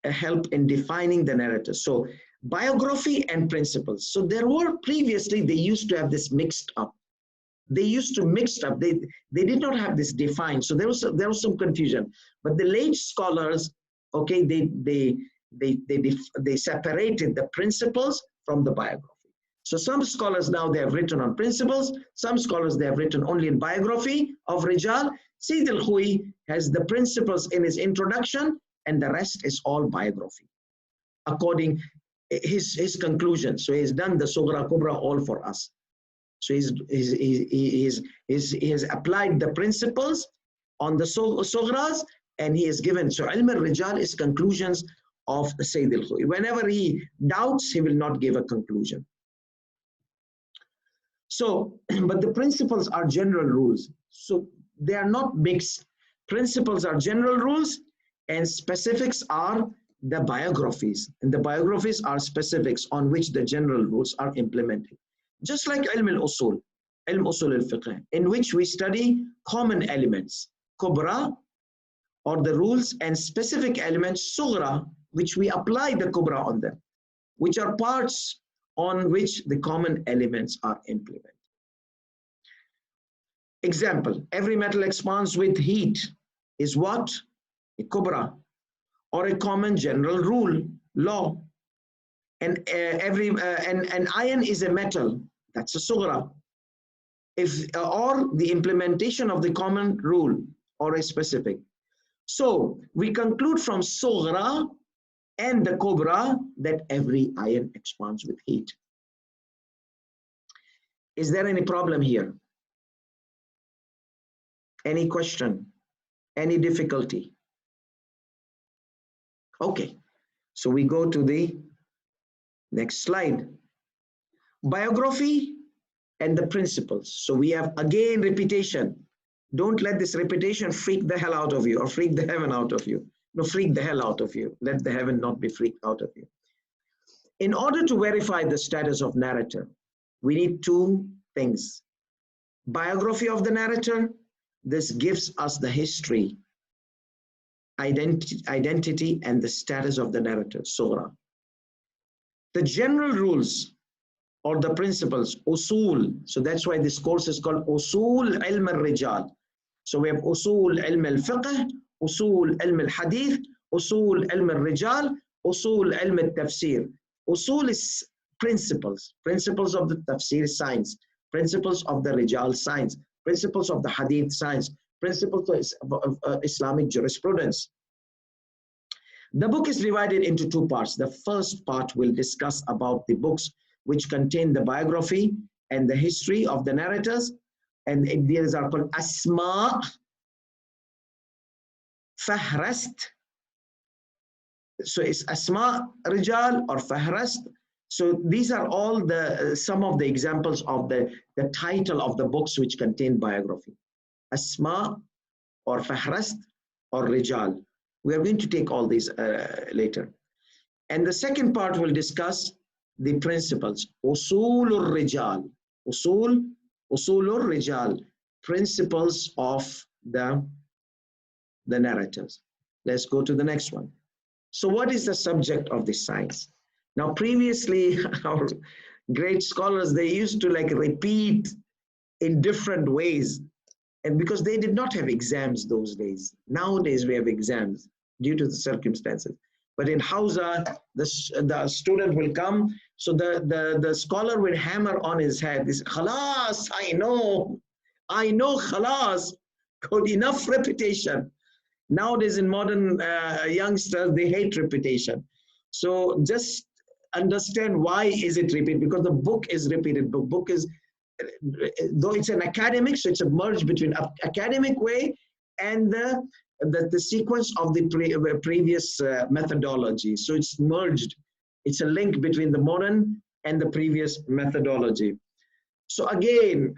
help in defining the narrators. So biography and principles. So there were previously, they used to have this mixed up. They used to mix up. They did not have this defined. So there was some confusion. But the late scholars, okay, they separated the principles from the biography. So some scholars now, they have written on principles. Some scholars, they have written only in biography of Rijal. Sayyid al-Khu'i has the principles in his introduction, and the rest is all biography, according his conclusion. So he's done the Sughra Kubra all for us. So he has applied the principles on the Sughras, and he has given. So Ilm al-Rijal is conclusions of Sayyid al-Khu'i. Whenever he doubts, he will not give a conclusion. So, but the principles are general rules. So they are not mixed. Principles are general rules, and specifics are the biographies. And the biographies are specifics on which the general rules are implemented. Just like Ilm al-Usul, Ilm Usul al-Fiqh, in which we study common elements, Kubra, or the rules, and specific elements, Sughra, which we apply the Kubra on them, which are parts on which the common elements are implemented. Example, every metal expands with heat is what? A Kubra, or a common general rule, law. And an iron is a metal, that's a Sughra. Or the implementation of the common rule or a specific. So we conclude from Sughra and the Kubra that every iron expands with heat. Is there any problem here? Any question? Any difficulty? Okay, so we go to the next slide. Biography and the principles. So we have again repetition. Don't let this repetition freak the hell out of you or freak the heaven out of you. No, freak the hell out of you. Let the heaven not be freaked out of you. In order to verify the status of narrator, we need two things. Biography of the narrator. This gives us the history, identity, and the status of the narrator, Sughra. The general rules or the principles, usul. So that's why this course is called Usul Ilm al-Rijal. So we have Usul Ilm al-Fiqh, Usul Ilm al-Hadeeth, Usul Ilm al-Rijal, Usul Ilm al-Tafsir. Usul is principles. Principles of the Tafsir science, principles of the Rijal science, principles of the Hadith science, principles of Islamic jurisprudence. The book is divided into two parts. The first part will discuss about the books which contain the biography and the history of the narrators, and these are called Asma, Fahrast. So it's Asma Rijal or Fahrast. So these are all some of the examples of the title of the books which contain biography. Asma or Fahrast or Rijal. We are going to take all these later. And the second part will discuss the principles. Usulur Rijal. Usulur Rijal. Principles of the narrators. Let's go to the next one. So what is the subject of this science? Now, previously, our great scholars, they used to like repeat in different ways. And because they did not have exams those days. Nowadays, we have exams due to the circumstances. But in Hausa, the student will come. So the scholar will hammer on his head. This, khalas, I know, khalas. Good enough repetition. Nowadays, in modern youngsters, they hate repetition. So just understand why is it repeated, because the book is repeated. The book is, though it's an academic, so it's a merge between academic way and the sequence of the previous methodology. So it's merged. It's a link between the modern and the previous methodology. So again,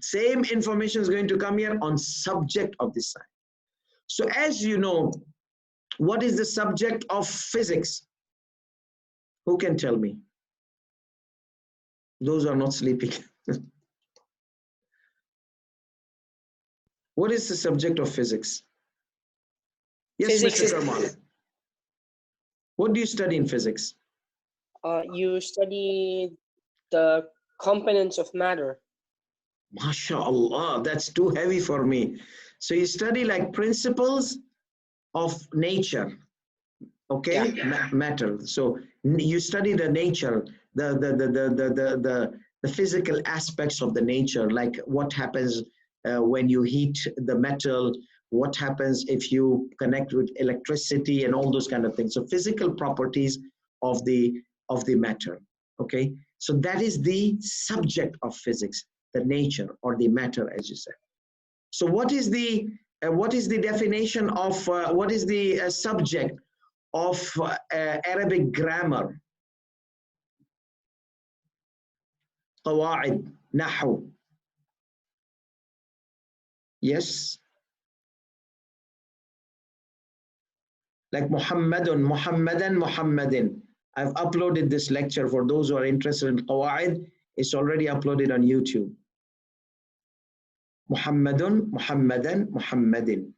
same information is going to come here on subject of this science. So as you know, what is the subject of physics? Who can tell me? Those are not sleeping. What is the subject of physics? Yes, Physics. Mr. Karmal. What do you study in physics? You study the components of matter. MashaAllah, that's too heavy for me. So you study like principles of nature, okay? Yeah. Matter. So you study the nature, the physical aspects of the nature, like what happens when you heat the metal, what happens if you connect with electricity and all those kind of things. So physical properties of the matter, okay? So that is the subject of physics, the nature or the matter, as you said. So what is the definition of what is the subject of Arabic grammar? قواعد نحو. Yes. Like Muhammadun, Muhammadan, Muhammadin. I've uploaded this lecture for those who are interested in qawaid. It's already uploaded on YouTube. Muhammadun, Muhammadan, Muhammadin.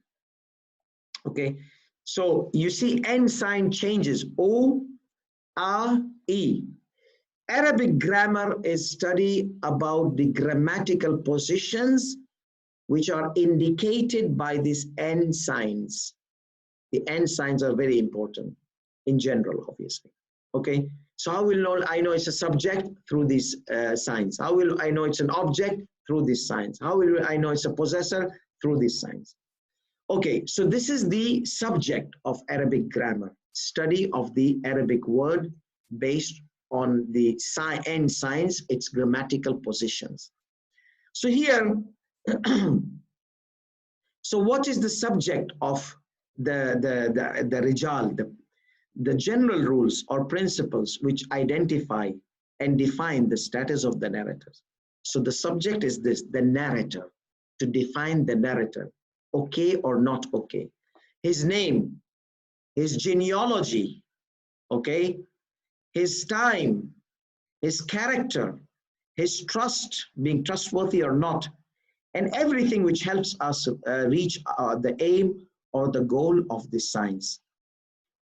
Okay. So you see N sign changes. O, A, E. Arabic grammar is study about the grammatical positions which are indicated by these N signs. The N signs are very important in general, obviously. Okay, so how will I know it's a subject? Through these signs. How will I know it's an object? Through these signs. How will I know it's a possessor? Through these signs. Okay, so this is the subject of Arabic grammar, study of the Arabic word based on the N signs, its grammatical positions. So here, so what is the subject of the REJAAL, the general rules or principles which identify and define the status of the narrators? So the subject is this, the narrator, to define the narrator, okay or not okay. His name, his genealogy, okay, his time, his character, his trust, being trustworthy or not, and everything which helps us reach the aim or the goal of this science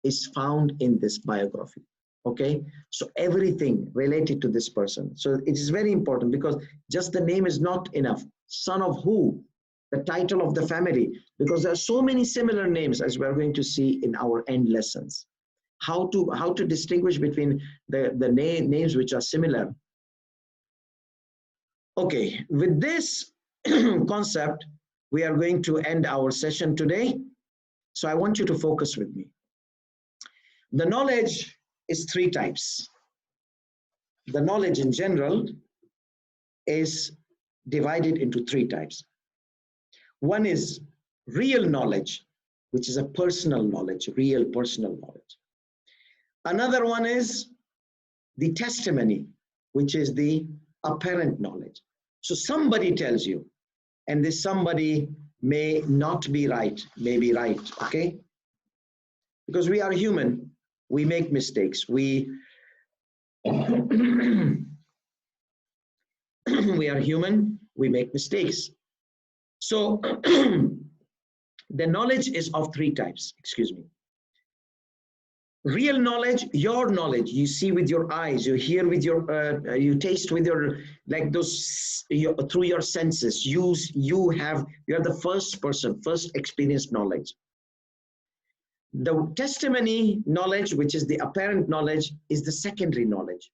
is found in this biography. Okay, so everything related to this person. So it is very important because just the name is not enough. Son of who? The title of the family, because there are so many similar names, as we're going to see in our end lessons. How to distinguish between the names which are similar. Okay, with this concept, we are going to end our session today. So I want you to focus with me. The knowledge is three types. The knowledge in general is divided into three types. One is real knowledge, which is a personal knowledge, real personal knowledge. Another one is the testimony, which is the apparent knowledge. So somebody tells you, and this somebody may not be right, may be right, okay? Because we are human, we make mistakes. We are human, we make mistakes. So the knowledge is of three types, excuse me. Real knowledge, your knowledge, you see with your eyes, you hear with your, you taste with your, like those, through your senses. You are the first person, first experienced knowledge. The testimony knowledge, which is the apparent knowledge, is the secondary knowledge.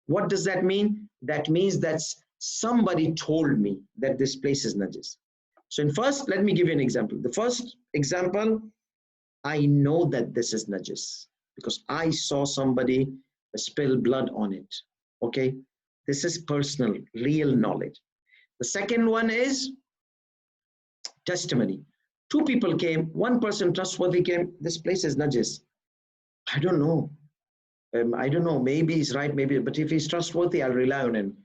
What does that mean? That means that somebody told me that this place is najis. So in first, let me give you an example. The first example, I know that this is najis because I saw somebody spill blood on it. Okay, this is personal, real knowledge. The second one is testimony. Two people came, one person trustworthy came, this place is najis. I don't know. I don't know, maybe he's right, maybe, but if he's trustworthy, I'll rely on him.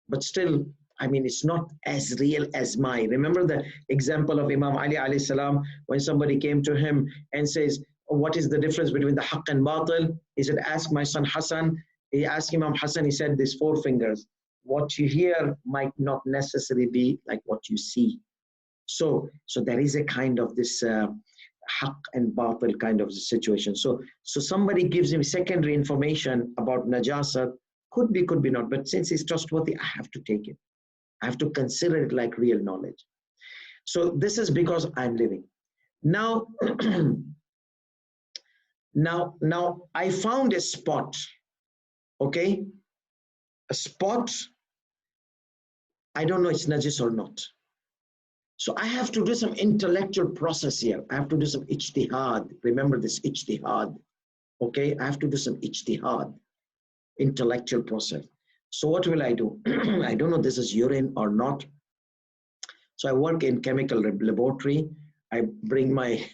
But still, I mean, it's not as real as mine. Remember the example of Imam Ali alayhi salam, when somebody came to him and says, what is the difference between the haqq and batil? He said, ask my son Hassan. He asked Imam Hassan, he said, these four fingers. What you hear might not necessarily be like what you see. So there is a kind of this haqq and batil kind of situation. So somebody gives him secondary information about najasat, could be not, but since he's trustworthy, I have to take it. I have to consider it like real knowledge. So this is because I'm living. Now, now I found a spot, okay? A spot, I don't know it's najis or not. So I have to do some intellectual process here. I have to do some ijtihad. Remember this ijtihad, okay? I have to do some ijtihad, intellectual process. So what will I do? I don't know this is urine or not. So I work in chemical laboratory. I bring my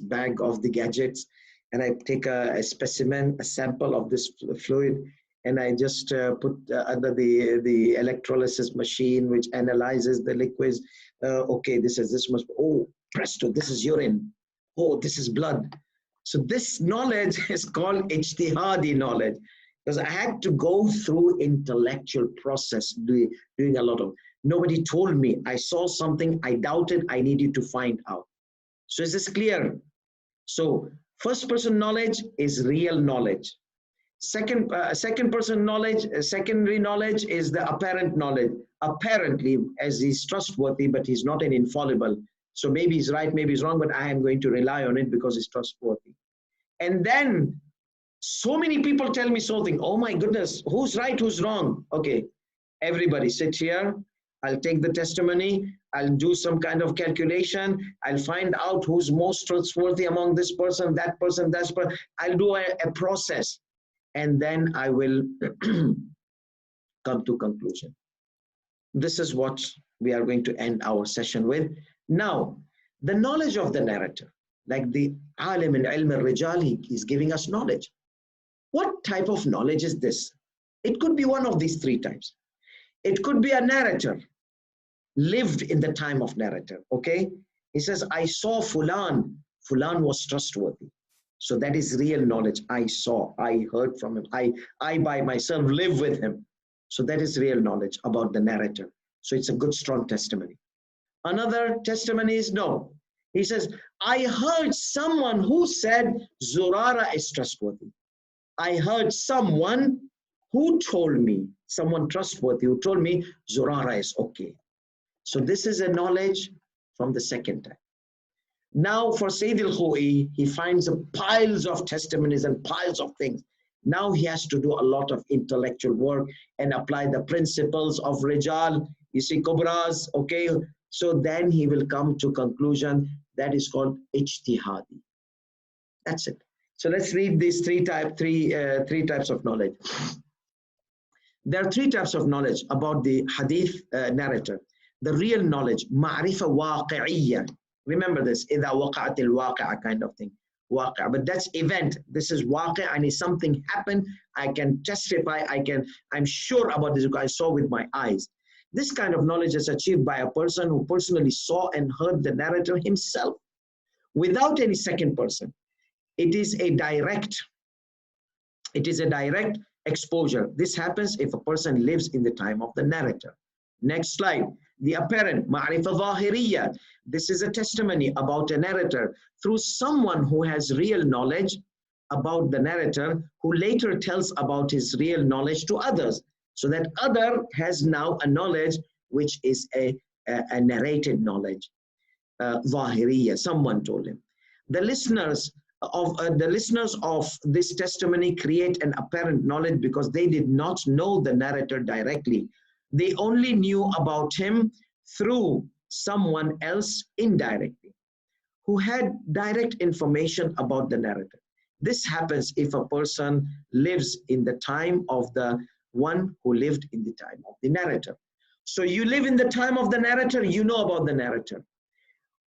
bag of the gadgets and I take a specimen, a sample of this fluid, and I just put under the electrolysis machine, which analyzes the liquids. Okay, this must, oh, presto, this is urine. Oh, this is blood. So this knowledge is called ijtihadi knowledge, because I had to go through intellectual process, doing a lot of, nobody told me, I saw something, I doubted, I needed to find out. So is this clear? So first person knowledge is real knowledge. Second person knowledge, secondary knowledge is the apparent knowledge. Apparently, as he's trustworthy, but he's not an infallible. So maybe he's right, maybe he's wrong, but I am going to rely on it because he's trustworthy. And then so many people tell me something, oh my goodness, who's right, who's wrong? Okay, everybody sit here. I'll take the testimony. I'll do some kind of calculation. I'll find out who's most trustworthy among this person, that person, that person. I'll do a process. And then I will come to conclusion. This is what we are going to end our session with. Now, the knowledge of the narrator, like the alim in ilm al-rijal, he is giving us knowledge. What type of knowledge is this? It could be one of these three types. It could be a narrator, lived in the time of narrator, okay? He says, I saw Fulan. Fulan was trustworthy. So that is real knowledge. I saw, I heard from him. I by myself live with him. So that is real knowledge about the narrator. So it's a good, strong testimony. Another testimony is no. He says, I heard someone who said Zurara is trustworthy. I heard someone who told me, someone trustworthy who told me Zurara is okay. So this is a knowledge from the second time. Now for Sayyid al-Khoi, he finds piles of testimonies and piles of things. Now he has to do a lot of intellectual work and apply the principles of REJAAL, you see, Kubras, okay? So then he will come to conclusion that is called ijtihadi. That's it. So let's read these three types of knowledge. There are three types of knowledge about the hadith narrator. The real knowledge, ma'rifa waqi'iyya. Remember this, إِذَا وَقَعَتِ الْوَاقِعَ kind of thing. Waqi', but that's event. This is waqi', and if something happened, I can testify, I'm sure about this because I saw with my eyes. This kind of knowledge is achieved by a person who personally saw and heard the narrator himself, without any second person. It is a direct exposure. This happens if a person lives in the time of the narrator. Next slide. The apparent, ma'rifa zahiriyya. This is a testimony about a narrator through someone who has real knowledge about the narrator, who later tells about his real knowledge to others. So that other has now a knowledge which is a narrated knowledge. Zahiriyya, someone told him. The listeners of this testimony create an apparent knowledge because they did not know the narrator directly. They only knew about him through someone else indirectly, who had direct information about the narrator. This happens if a person lives in the time of the one who lived in the time of the narrator. So you live in the time of the narrator, you know about the narrator.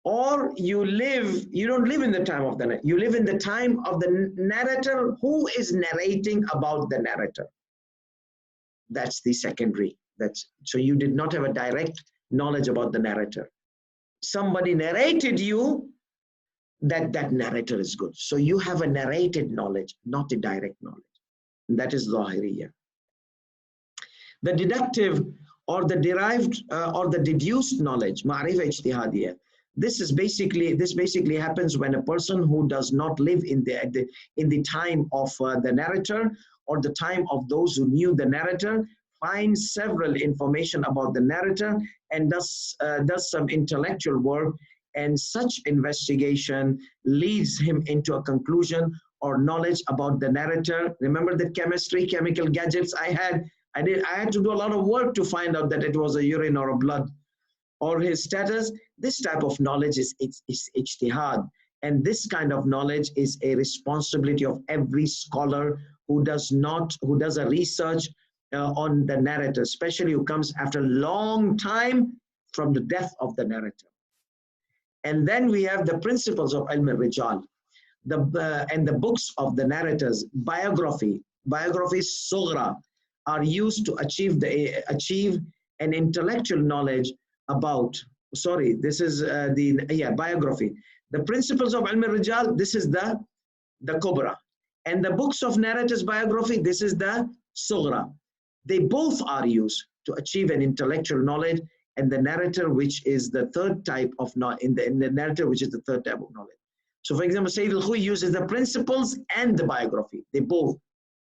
Or you don't live in the time of the narrator, you live in the time of the narrator who is narrating about the narrator. That's the secondary. So you did not have a direct knowledge about the narrator. Somebody narrated you that narrator is good. So you have a narrated knowledge, not a direct knowledge. And that is Zahiriyya. The deductive or the derived or the deduced knowledge, Ma'rifa Ijtihadiyya. This basically happens when a person who does not live in the time of the narrator or the time of those who knew the narrator finds several information about the narrator and does some intellectual work, and such investigation leads him into a conclusion or knowledge about the narrator. Remember the chemical gadgets I had? I had to do a lot of work to find out that it was a urine or a blood or his status. This type of knowledge is ijtihad, and this kind of knowledge is a responsibility of every scholar who does a research on the narrator, especially who comes after a long time from the death of the narrator. And then we have the principles of ilm al-rijal, and the books of the narrators. Biographies sughra are used to achieve an intellectual knowledge about, sorry, this is biography. The principles of ilm al-rijal, this is the kubra. And the books of narrators biography, this is the sughra. They both are used to achieve an intellectual knowledge, and the narrator, which is the third type of knowledge, in the narrator, which is the third type of knowledge. So for example, Sayyid al-Khuy uses the principles and the biography. They both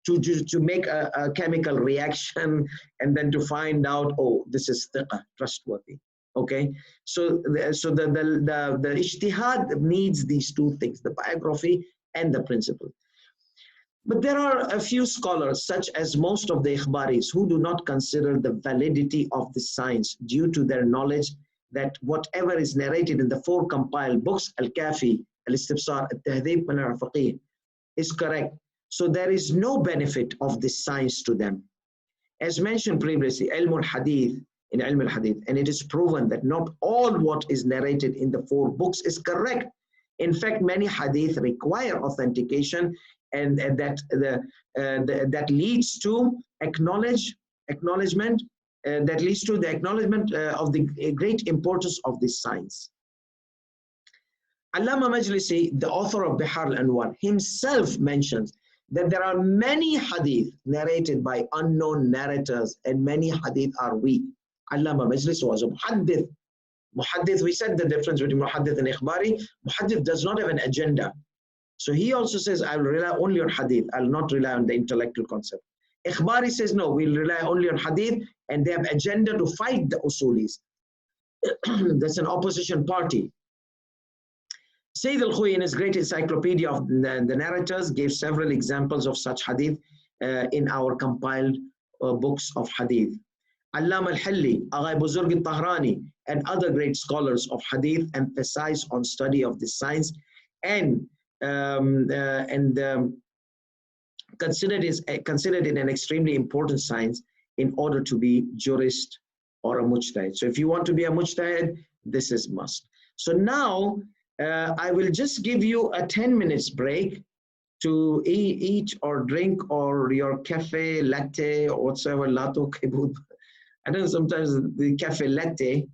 to make a chemical reaction and then to find out, oh, this is thiqah, trustworthy. Okay, so the ijtihad needs these two things, the biography and the principle. But there are a few scholars, such as most of the ikhbaris, who do not consider the validity of the science due to their knowledge that whatever is narrated in the four compiled books, Al-Kafi, Al-Istibsar, Al-Tahdhib, and Al-Faqih, is correct. So there is no benefit of this science to them. As mentioned previously, Ilm al-Hadith, in Ilm al-Hadith, and it is proven that not all what is narrated in the four books is correct. In fact, many hadith require authentication, and that leads to acknowledgement, that leads to the acknowledgement of the great importance of this science. Allama Majlisi, the author of Bihar al-Anwar, himself mentions that there are many hadith narrated by unknown narrators, and many hadith are weak. Allama Majlisi was a muhaddith. Muhaddith, we said the difference between muhaddith and ikhbari. Muhaddith does not have an agenda. So he also says, I will rely only on hadith. I will not rely on the intellectual concept. Ikhbari says, no, we'll rely only on hadith, and they have agenda to fight the usulis. That's an opposition party. Sayyid al-Khuy, in his great encyclopedia of the narrators, gave several examples of such hadith in our compiled books of hadith. Allama al-Hilli, Aghay Buzurg al-Tahrani, and other great scholars of hadith emphasize on study of this science and considered it an extremely important science in order to be jurist or a mujtahid. So if you want to be a mujtahid, this is must. So now I will just give you a 10 minutes break to eat or drink or your cafe, latte, or whatsoever, lato, kibud. I know sometimes the cafe latte